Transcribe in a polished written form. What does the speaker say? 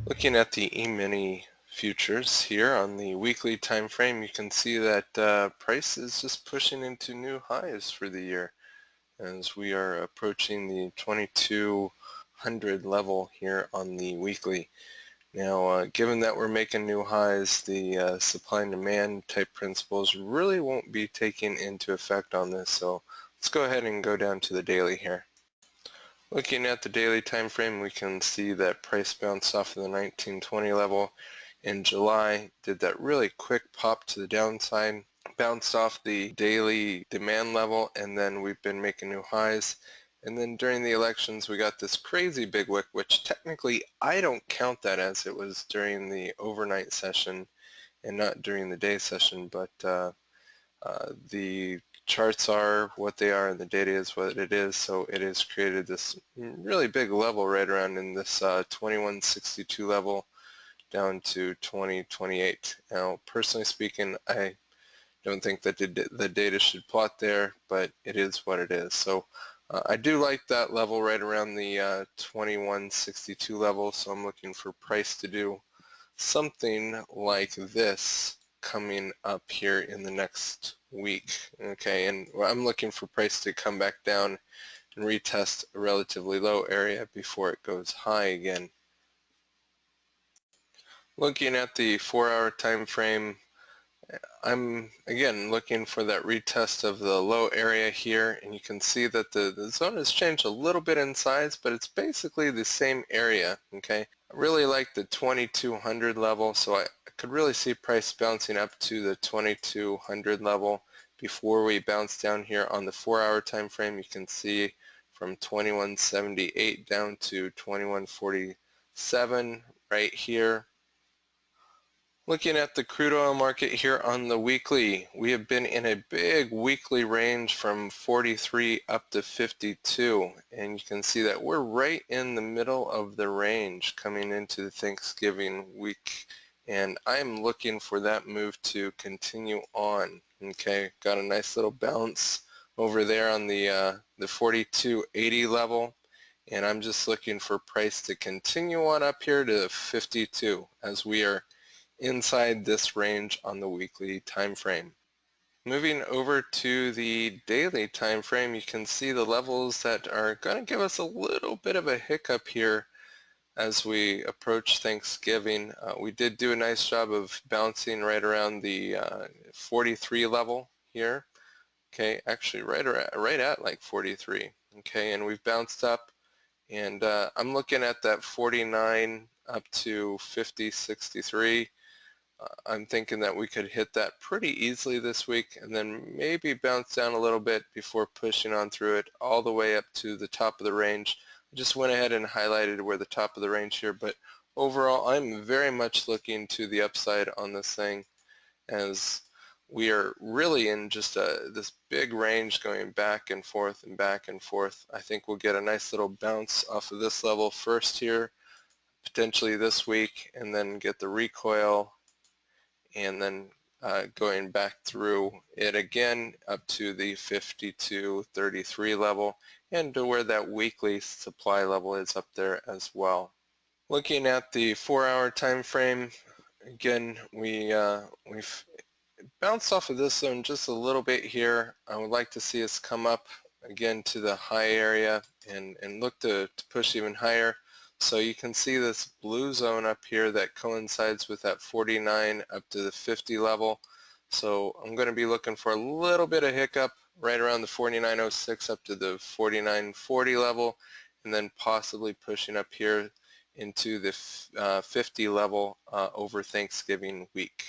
Looking at the emini futures here on the weekly time frame, you can see that price is just pushing into new highs for the year as we are approaching the 2200 level here on the weekly. Now, given that we're making new highs, the supply and demand type principles really won't be taken into effect on this. So let's go ahead and go down to the daily here. Looking at the daily time frame, we can see that price bounced off of the 1920 level in July, did that really quick pop to the downside, bounced off the daily demand level, and then we've been making new highs. And then during the elections, we got this crazy big wick, which technically I don't count that as it was during the overnight session and not during the day session, but the charts are what they are and the data is what it is, so it has created this really big level right around in this 2162 level down to 2028. Now, personally speaking, I don't think that the data should plot there, but it is what it is. So I do like that level right around the 2162 level, so I'm looking for price to do something like this coming up here in the next week. Okay, and I'm looking for price to come back down and retest a relatively low area before it goes high again. Looking at the 4-hour time frame, I'm again looking for that retest of the low area here, and you can see that the zone has changed a little bit in size, but it's basically the same area. Okay, I really like the 2200 level, so I could really see price bouncing up to the 2200 level before we bounce down here on the 4-hour time frame. You can see from 2178 down to 2147 right here. Looking at the crude oil market here on the weekly, we have been in a big weekly range from 43 up to 52, and you can see that we're right in the middle of the range coming into the Thanksgiving week, and I'm looking for that move to continue on. Okay, got a nice little bounce over there on the 4280 level, and I'm just looking for price to continue on up here to 52 as we are inside this range on the weekly time frame. Moving over to the daily time frame, you can see the levels that are going to give us a little bit of a hiccup here as we approach Thanksgiving. We did do a nice job of bouncing right around the 43 level here. Okay, actually right at like 43. Okay, and we've bounced up, and I'm looking at that 49 up to 50.63. I'm thinking that we could hit that pretty easily this week and then maybe bounce down a little bit before pushing on through it all the way up to the top of the range. I just went ahead and highlighted where the top of the range here, but overall I'm very much looking to the upside on this thing as we are really in just this big range going back and forth and back and forth. I think we'll get a nice little bounce off of this level first here, potentially this week, and then get the recoil and then going back through it again up to the 52.33 level and to where that weekly supply level is up there as well. Looking at the 4-hour time frame, again we've bounced off of this zone just a little bit here. I would like to see us come up again to the high area and look to push even higher. So you can see this blue zone up here that coincides with that 49 up to the 50 level. So I'm going to be looking for a little bit of hiccup right around the 49.06 up to the 49.40 level, and then possibly pushing up here into the 50 level over Thanksgiving week.